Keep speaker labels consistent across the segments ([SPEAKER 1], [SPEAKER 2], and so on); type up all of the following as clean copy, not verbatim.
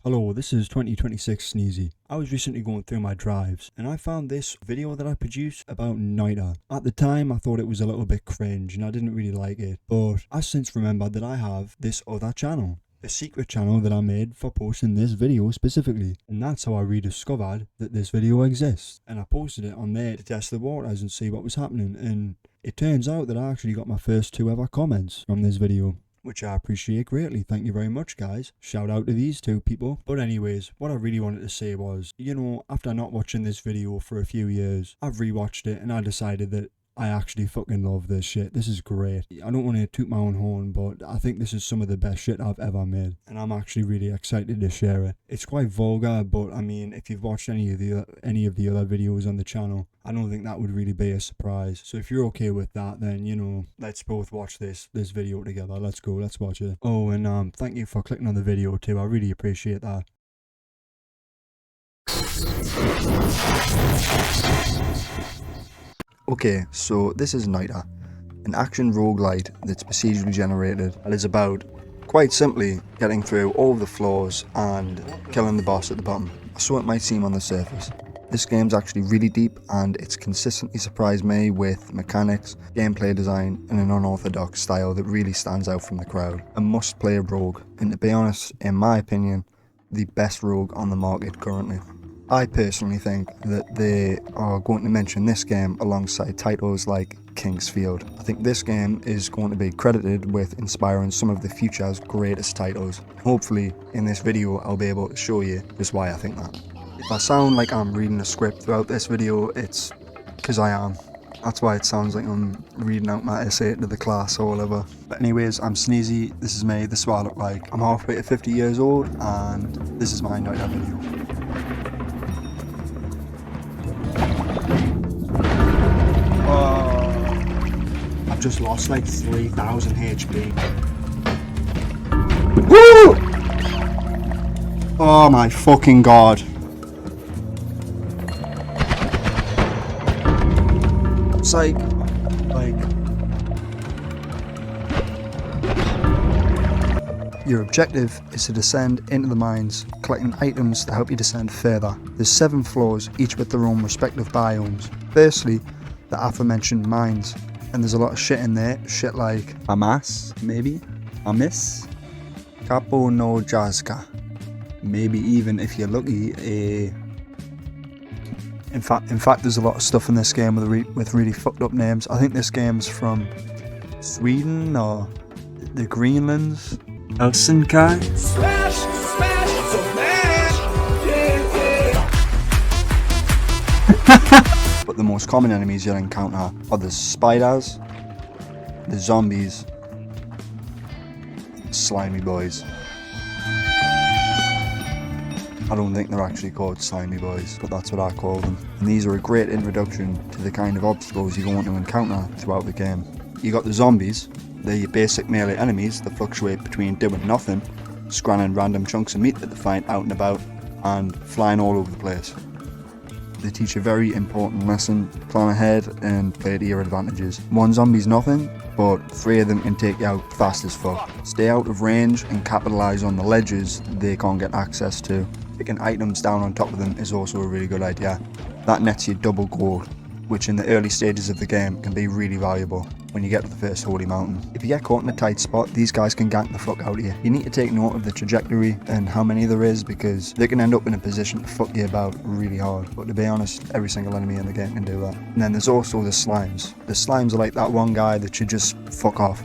[SPEAKER 1] Hello, this is 2026 Sneezie. I was recently going through my drives and I found this video that I produced about Noita. At the time I thought it was a little bit cringe and I didn't really like it, but I since remembered that I have this other channel. A secret channel that I made for posting this video specifically, and that's how I rediscovered that this video exists. And I posted it on there to test the waters and see what was happening, and it turns out that I actually got my first 2 ever comments from this video, which I appreciate greatly. Thank you very much, guys. Shout out to these 2 people. But anyways, what I really wanted to say was, after not watching this video for a few years, I've rewatched it and I decided that I actually fucking love this shit. This is great. I don't want to toot my own horn, but I think this is some of the best shit I've ever made, and I'm actually really excited to share it. It's quite vulgar, but I mean, if you've watched any of the other videos on the channel, I don't think that would really be a surprise. So if you're okay with that, then let's both watch this video together. Let's go, let's watch it. Oh, and thank you for clicking on the video too. I really appreciate that. Okay, so this is Noita, an action roguelite that's procedurally generated and is about, quite simply, getting through all of the floors and killing the boss at the bottom. So it might seem on the surface. This game's actually really deep and it's consistently surprised me with mechanics, gameplay design and an unorthodox style that really stands out from the crowd. A must-play rogue, and to be honest, in my opinion, the best rogue on the market currently. I personally think that they are going to mention this game alongside titles like King's Field. I think this game is going to be credited with inspiring some of the future's greatest titles. Hopefully in this video I'll be able to show you just why I think that. If I sound like I'm reading a script throughout this video, it's because I am. That's why it sounds like I'm reading out my essay to the class or whatever. But anyways, I'm Sneezie, this is me, this is what I look like. I'm halfway to 50 years old and this is my Noita video. I've just lost like 3,000 HP. Woo! Oh my fucking god. It's like your objective is to descend into the mines, collecting items to help you descend further. There's 7 floors, each with their own respective biomes. Firstly, the aforementioned mines, and there's a lot of shit in there, shit like Hamas, maybe, Amis, Capo no Jazka, maybe even if you're lucky, in fact there's a lot of stuff in this game with really fucked up names. I think this game's from Sweden or the Greenlands. Helsinki. Smash, smash, smash, yeah. But the most common enemies you'll encounter are the spiders, the zombies, slimy boys. I don't think they're actually called slimy boys, but that's what I call them. And these are a great introduction to the kind of obstacles you're going to encounter throughout the game. You got the zombies. They're your basic melee enemies that fluctuate between doing nothing, scanning random chunks of meat that they find out and about, and flying all over the place. They teach a very important lesson: plan ahead and play to your advantages. One zombie's nothing, but 3 of them can take you out fast as fuck. Stay out of range and capitalise on the ledges they can't get access to. Picking items down on top of them is also a really good idea. That nets you double gold, which in the early stages of the game can be really valuable when you get to the first holy mountain. If you get caught in a tight spot, these guys can gank the fuck out of you. You need to take note of the trajectory and how many there is, because they can end up in a position to fuck you about really hard. But to be honest, every single enemy in the game can do that. And then there's also the slimes. The slimes are like that one guy that should just fuck off.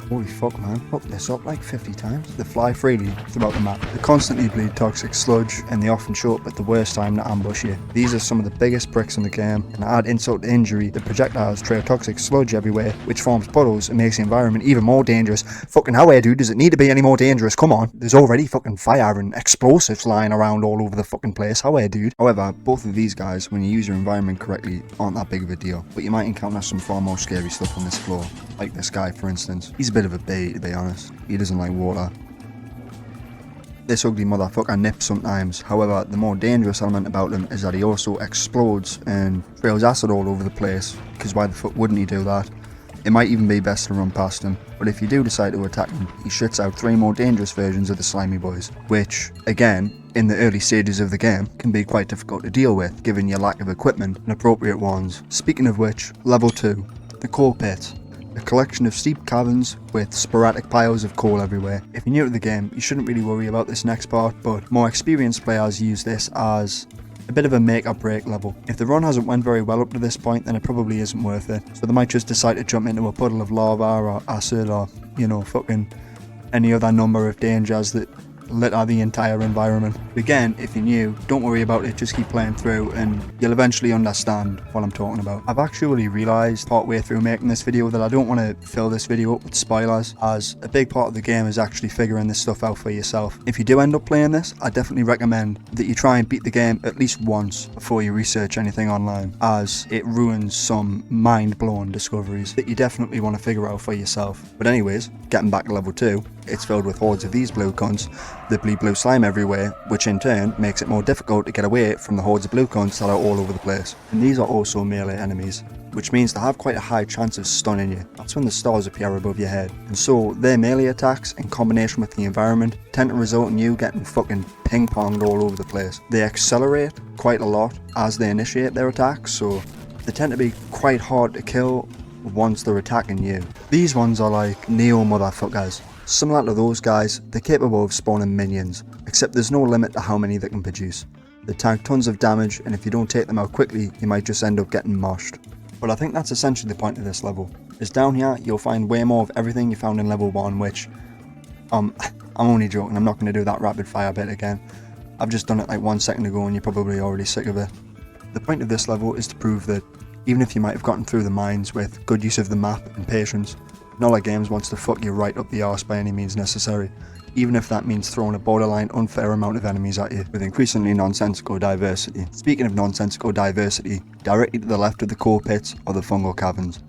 [SPEAKER 1] Holy fuck, man. Fuck this up like 50 times. They fly freely throughout the map. They constantly bleed toxic sludge, and they often show up at the worst time to ambush you. These are some of the biggest bricks in the game, and to add insult to injury, the projectiles trail toxic sludge everywhere, which forms puddles and makes the environment even more dangerous. Fucking hell, dude, does it need to be any more dangerous? Come on. There's already fucking fire and explosives lying around all over the fucking place. How dude? However, both of these guys, when you use your environment correctly, aren't that big of a deal. But you might encounter some far more scary stuff on this floor. Like this guy, for instance. He's a bit of a bait, to be honest. He doesn't like water. This ugly motherfucker nips sometimes. However, the more dangerous element about him is that he also explodes and trails acid all over the place. Because why the fuck wouldn't he do that? It might even be best to run past him, but if you do decide to attack him, he shoots out 3 more dangerous versions of the slimy boys, which, again, in the early stages of the game, can be quite difficult to deal with, given your lack of equipment and appropriate ones. Speaking of which, level 2, the coal pit. A collection of steep caverns with sporadic piles of coal everywhere. If you're new to the game, you shouldn't really worry about this next part, but more experienced players use this as a bit of a make or break level. If the run hasn't went very well up to this point, then it probably isn't worth it. So they might just decide to jump into a puddle of lava or acid or, you know, fucking any other number of dangers that litter the entire environment. Again, if you're new, don't worry about it, just keep playing through and you'll eventually understand what I'm talking about. I've actually realised partway through making this video that I don't want to fill this video up with spoilers, as a big part of the game is actually figuring this stuff out for yourself. If you do end up playing this, I definitely recommend that you try and beat the game at least once before you research anything online, as it ruins some mind-blowing discoveries that you definitely want to figure out for yourself. But anyways, getting back to level 2, it's filled with hordes of these blue cunts that bleed blue slime everywhere, which in turn makes it more difficult to get away from the hordes of blue cunts that are all over the place. And these are also melee enemies, which means they have quite a high chance of stunning you. That's when the stars appear above your head. And so their melee attacks, in combination with the environment, tend to result in you getting fucking ping-ponged all over the place. They accelerate quite a lot as they initiate their attacks, so they tend to be quite hard to kill once they're attacking you. These ones are like Neo motherfuckers. Similar to those guys, they're capable of spawning minions, except there's no limit to how many they can produce. They tank tons of damage, and if you don't take them out quickly, you might just end up getting moshed. But I think that's essentially the point of this level, is down here you'll find way more of everything you found in level 1, which, I'm only joking, I'm not going to do that rapid fire bit again. I've just done it like 1 second ago and you're probably already sick of it. The point of this level is to prove that, even if you might have gotten through the mines with good use of the map and patience, not like games wants to fuck you right up the arse by any means necessary, even if that means throwing a borderline unfair amount of enemies at you with increasingly nonsensical diversity. Speaking of nonsensical diversity, directly to the left of the coal pits are the fungal caverns.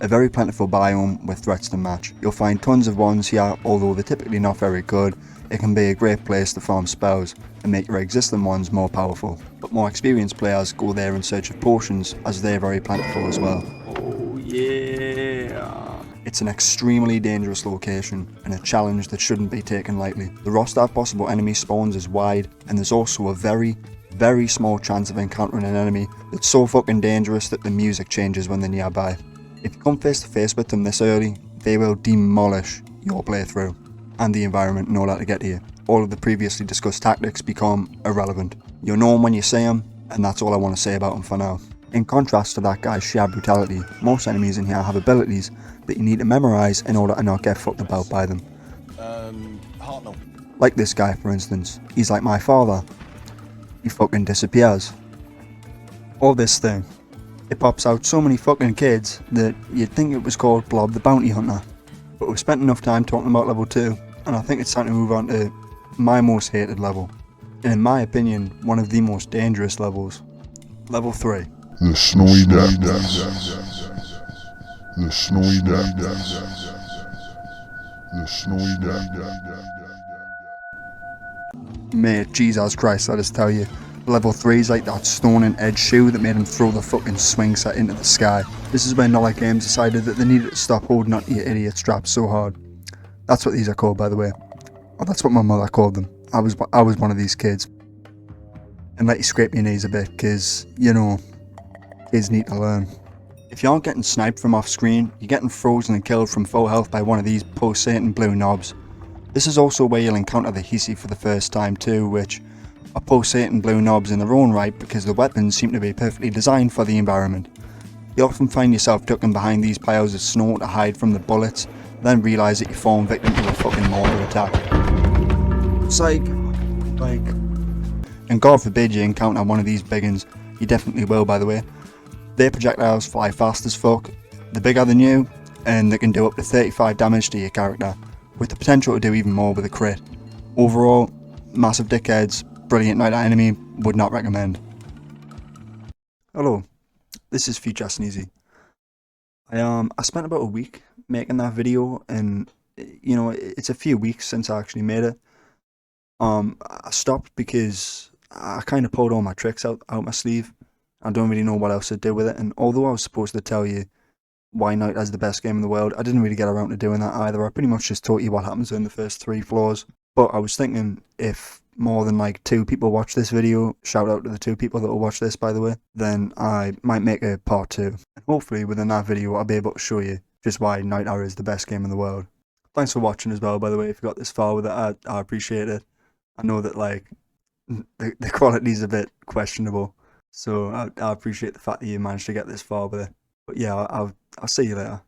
[SPEAKER 1] A very plentiful biome with threats to match. You'll find tons of ones here, although they're typically not very good. It can be a great place to farm spells and make your existing ones more powerful. But more experienced players go there in search of potions, as they're very plentiful as well. Oh yeah! It's an extremely dangerous location and a challenge that shouldn't be taken lightly. The roster of possible enemy spawns is wide, and there's also a very, very small chance of encountering an enemy that's so fucking dangerous that the music changes when they're nearby. If you come face to face with them this early, they will demolish your playthrough and the environment in order to get to you. All of the previously discussed tactics become irrelevant. You'll know them when you see them, and that's all I want to say about them for now. In contrast to that guy's sheer brutality, most enemies in here have abilities that you need to memorise in order to not get fucked about by them.
[SPEAKER 2] Hartnell.
[SPEAKER 1] Like this guy, for instance. He's like my father. He fucking disappears. Or this thing. It pops out so many fucking kids that you'd think it was called Blob the Bounty Hunter. But we've spent enough time talking about level 2, and I think it's time to move on to my most hated level. And in my opinion, one of the most dangerous levels. Level 3.
[SPEAKER 3] The Snowy Depths. The Snowy Depths. The Snowy Depths.
[SPEAKER 1] Mate, Jesus Christ, I just tell you. Level 3 is like that stone and edge shoe that made him throw the fucking swing set into the sky. This is when Noita Games decided that they needed to stop holding onto your idiot straps so hard. That's what these are called, by the way. Oh, that's what my mother called them. I was one of these kids. And let you scrape your knees a bit, because, you know, kids need to learn. If you aren't getting sniped from off screen, you're getting frozen and killed from full health by one of these pulsating blue knobs. This is also where you'll encounter the Hisi for the first time too, which are pulsating blue knobs in their own right because the weapons seem to be perfectly designed for the environment. You often find yourself ducking behind these piles of snow to hide from the bullets, then realise that you've fallen victim to a fucking mortar attack. Psych! Like... And God forbid you encounter one of these big uns. You definitely will, by the way. Their projectiles fly fast as fuck, they're bigger than you, and they can do up to 35 damage to your character, with the potential to do even more with a crit. Overall, massive dickheads, brilliant Noita enemy, would not recommend. Hello, this is future Sneezie. I spent about a week making that video, and you know, it's a few weeks since I actually made it. I stopped because I kind of pulled all my tricks out my sleeve. I don't really know what else to do with it, and although I was supposed to tell you why Noita is the best game in the world. I didn't really get around to doing that either. I pretty much just taught you what happens in the first 3 floors. But I was thinking if more than like 2 people watch this video, shout out to the 2 people that will watch this, by the way, then I might make a part 2. And hopefully within that video I'll be able to show you just why Noita is the best game in the world. Thanks for watching as well, by the way. If you got this far with it, I appreciate it. I know that like the quality is a bit questionable, so I appreciate the fact that you managed to get this far with it. But yeah, I'll see you later.